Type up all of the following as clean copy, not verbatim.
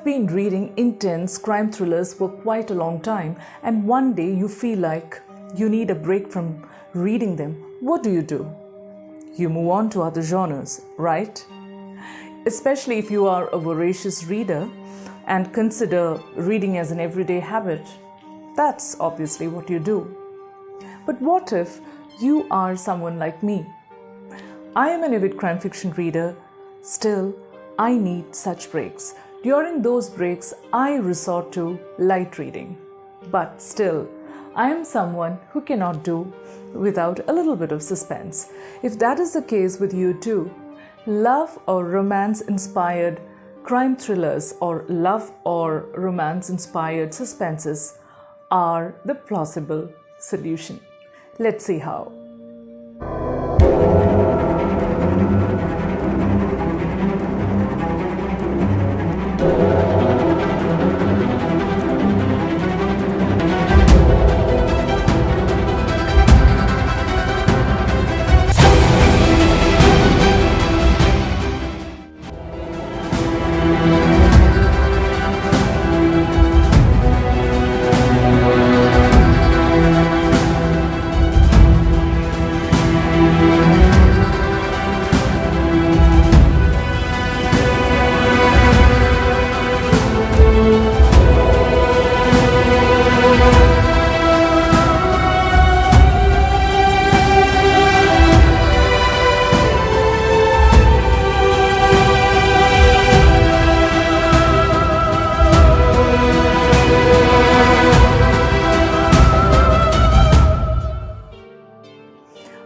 have been reading intense crime thrillers for quite a long time, and one day you feel like you need a break from reading them. What do? You move on to other genres, right? Especially if you are a voracious reader and consider reading as an everyday habit. That's obviously what you do. But what if you are someone like me? I am an avid crime fiction reader. Still, I need such breaks. During those breaks, I resort to light reading. But still, I am someone who cannot do without a little bit of suspense. If that is the case with you too, love or romance-inspired crime thrillers or love or romance-inspired suspenses are the plausible solution. Let's see how.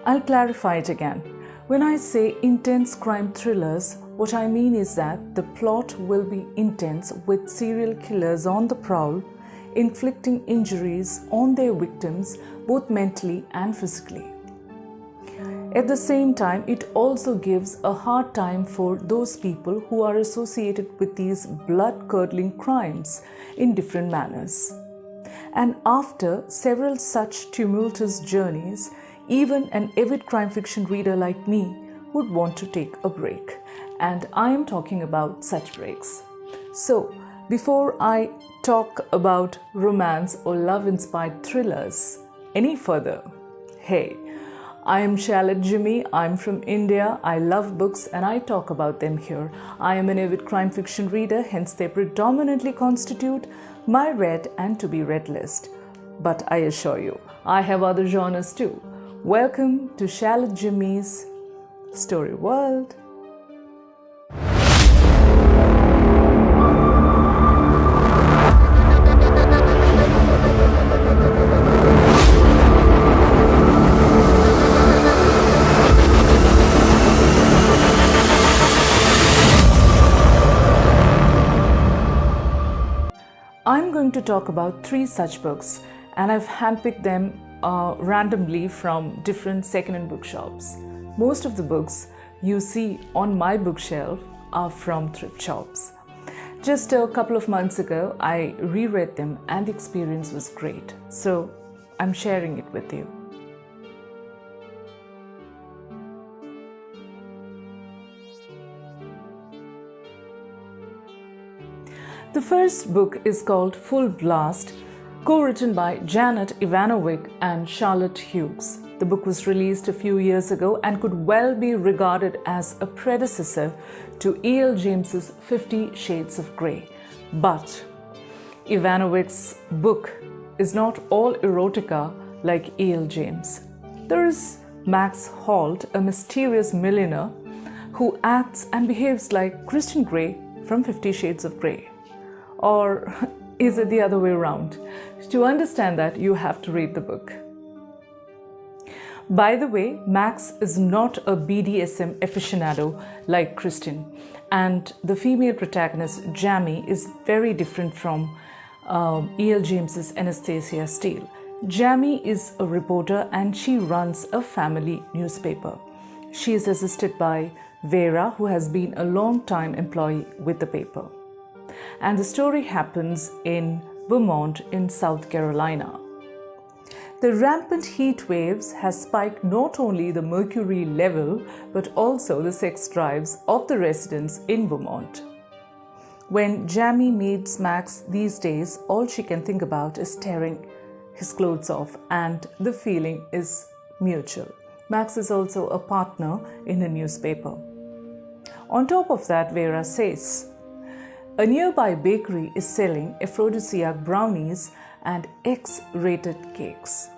I'll clarify it again. When I say intense crime thrillers, what I mean is that the plot will be intense with serial killers on the prowl, inflicting injuries on their victims both mentally and physically. At the same time, it also gives a hard time for those people who are associated with these blood-curdling crimes in different manners. And after several such tumultuous journeys, even an avid crime fiction reader like me would want to take a break. And I am talking about such breaks. So, before I talk about romance or love-inspired thrillers any further, hey, I am Shalet Jimmy. I'm from India. I love books and I talk about them here. I am an avid crime fiction reader, hence they predominantly constitute my read and to be read list. But I assure you, I have other genres too. Welcome to Shalet Jimmy's Storyworld. I'm going to talk about 3 such books, and I've handpicked them randomly from different second-hand bookshops. Most of the books you see on my bookshelf are from thrift shops. Just a couple of months ago, I reread them and the experience was great. So I'm sharing it with you. The first book is called Full Blast, co-written by Janet Ivanovic and Charlotte Hughes. The book was released a few years ago and could well be regarded as a predecessor to E.L. James's 50 Shades of Grey. But Ivanovic's book is not all erotica like E.L. James. There is Max Holt, a mysterious millionaire who acts and behaves like Christian Grey from 50 Shades of Grey. Or is it the other way around? To understand that, you have to read the book. By the way, Max is not a BDSM aficionado like Kristen, and the female protagonist, Jamie, is very different from E.L. James's Anastasia Steele. Jamie is a reporter and she runs a family newspaper. She is assisted by Vera, who has been a long-time employee with the paper. And the story happens in Vermont in South Carolina. The rampant heat waves has spiked not only the mercury level but also the sex drives of the residents in Vermont. When Jamie meets Max these days, all she can think about is tearing his clothes off, and the feeling is mutual. Max is also a partner in a newspaper. On top of that, Vera says, a nearby bakery is selling aphrodisiac brownies and X-rated cakes.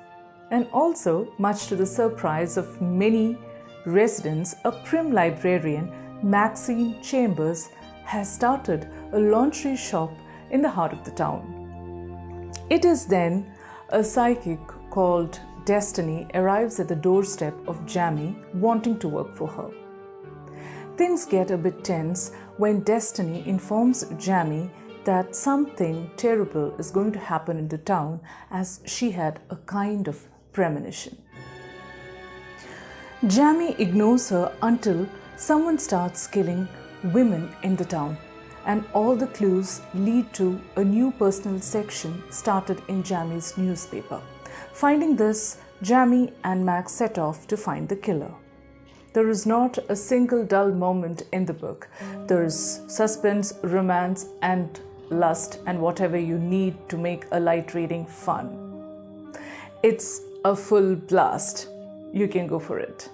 And also, much to the surprise of many residents, a prim librarian, Maxine Chambers, has started a laundry shop in the heart of the town. It is then a psychic called Destiny arrives at the doorstep of Jamie, wanting to work for her. Things get a bit tense when Destiny informs Jamie that something terrible is going to happen in the town, as she had a kind of premonition. Jamie ignores her until someone starts killing women in the town, and all the clues lead to a new personal section started in Jamie's newspaper. Finding this, Jamie and Max set off to find the killer. There is not a single dull moment in the book. There is suspense, romance, and lust, and whatever you need to make a light reading fun. It's a full blast. You can go for it.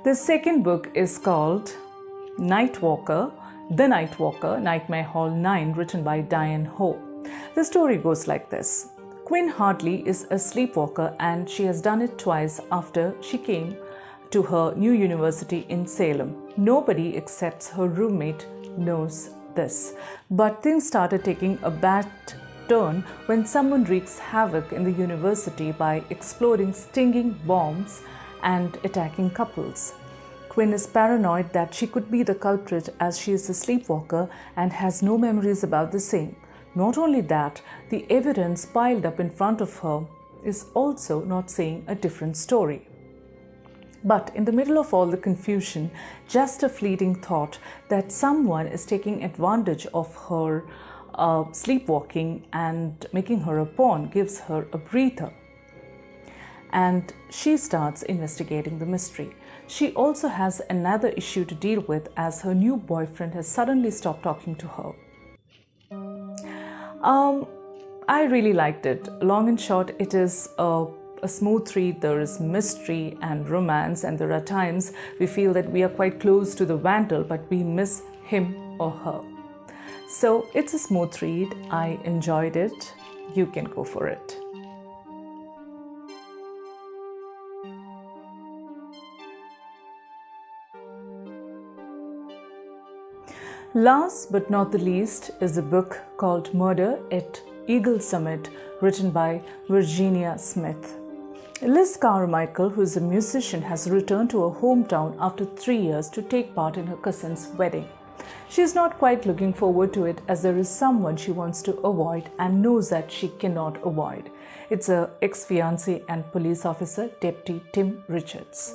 The second book is called Nightwalker, The Nightwalker, Nightmare Hall 9, written by Diane Ho. The story goes like this. Quinn Hartley is a sleepwalker, and she has done it twice after she came to her new university in Salem. Nobody except her roommate knows this. But things started taking a bad turn when someone wreaks havoc in the university by exploding stinging bombs and attacking couples. Quinn is paranoid that she could be the culprit, as she is a sleepwalker and has no memories about the same. Not only that, the evidence piled up in front of her is also not saying a different story. But in the middle of all the confusion, just a fleeting thought that someone is taking advantage of her sleepwalking and making her a pawn gives her a breather. And she starts investigating the mystery. She also has another issue to deal with, as her new boyfriend has suddenly stopped talking to her. I really liked it. Long and short, it is a smooth read. There is mystery and romance, and there are times we feel that we are quite close to the vandal, but we miss him or her. So it's a smooth read. I enjoyed it. You can go for it. Last but not the least is a book called Murder at Eagle Summit, written by Virginia Smith. Liz Carmichael, who is a musician, has returned to her hometown after 3 years to take part in her cousin's wedding. She is not quite looking forward to it, as there is someone she wants to avoid and knows that she cannot avoid. It's her ex-fiancé and police officer, Deputy Tim Richards.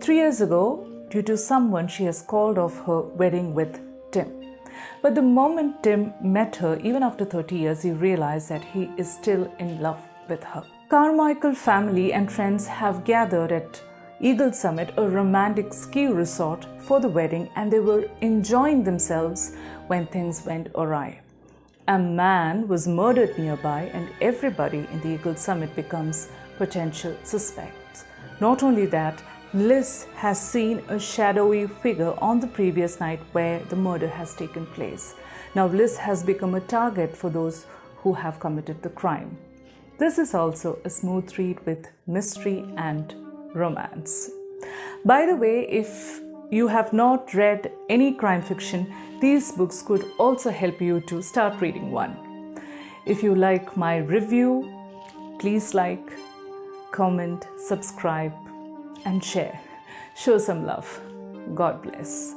3 years ago, due to someone, she has called off her wedding with Tim. But the moment Tim met her, even after 30 years, he realized that he is still in love with her. Carmichael family and friends have gathered at Eagle Summit, a romantic ski resort, for the wedding, and they were enjoying themselves when things went awry. A man was murdered nearby, and everybody in the Eagle Summit becomes potential suspects. Not only that, Liz has seen a shadowy figure on the previous night where the murder has taken place. Now Liz has become a target for those who have committed the crime. This is also a smooth read with mystery and romance. By the way, if you have not read any crime fiction, these books could also help you to start reading one. If you like my review, please like, comment, subscribe, and share. Show some love. God bless.